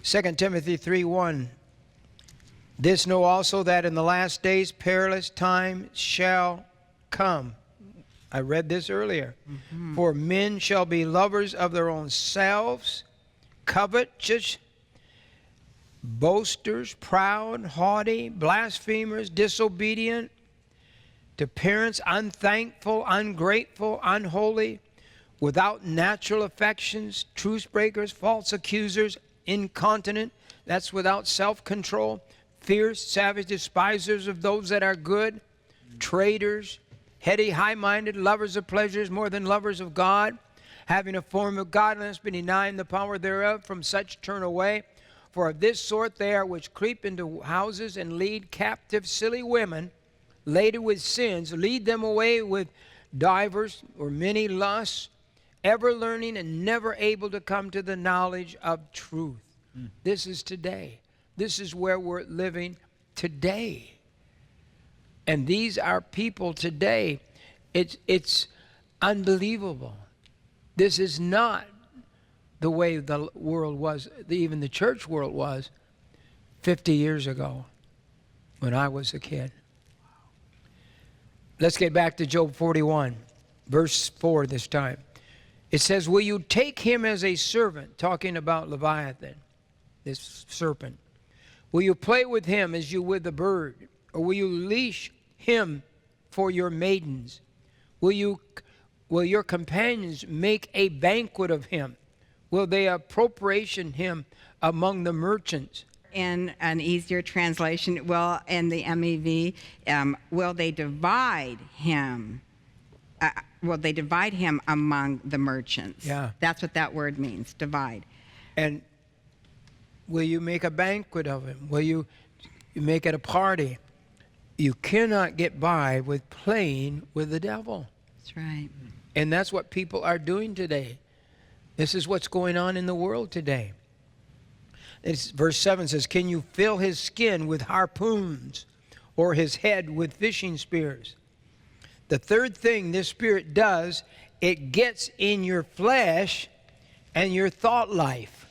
2 Timothy 3:1. This know also that in the last days perilous times shall come. I read this earlier. For men shall be lovers of their own selves, covetous, boasters, proud, haughty, blasphemers, disobedient to parents, unthankful, ungrateful, unholy, without natural affections, truce breakers, false accusers, incontinent, that's without self-control, fierce, savage, despisers of those that are good, traitors, heady, high-minded, lovers of pleasures more than lovers of God, having a form of godliness, but denying the power thereof. From such turn away. For of this sort they are which creep into houses and lead captive silly women, laden with sins, lead them away with divers or many lusts, ever learning and never able to come to the knowledge of truth. This is today. This is where we're living today. And these are people today. It's unbelievable. This is not the way the world was, even the church world was 50 years ago when I was a kid. Let's get back to Job 41, verse 4 this time. It says, will you take him as a servant, talking about Leviathan, this serpent. Will you play with him as you with a bird? Or will you leash him for your maidens? Will your companions make a banquet of him? Will they appropriation him among the merchants? In an easier translation, well, in the MEV, will they divide him? Will they divide him among the merchants? Yeah. That's what that word means, divide. And will you make a banquet of him? Will you make it a party? You cannot get by with playing with the devil. That's right. And that's what people are doing today. This is what's going on in the world today. Verse 7 says, can you fill his skin with harpoons or his head with fishing spears? The third thing this spirit does, it gets in your flesh and your thought life.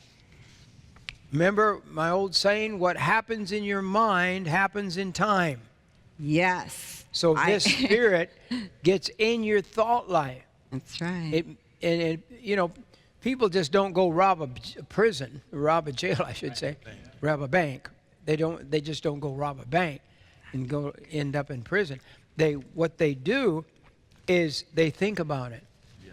Remember my old saying, what happens in your mind happens in time. Yes. So this spirit gets in your thought life. That's right. People just don't go rob a prison, rob a jail, I should say, rob a bank. They just don't go rob a bank and go end up in prison. What they do is they think about it. Yeah.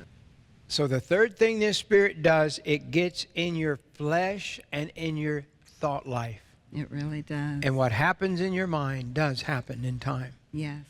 So the third thing this spirit does, it gets in your flesh and in your thought life. It really does. And what happens in your mind does happen in time. Yes.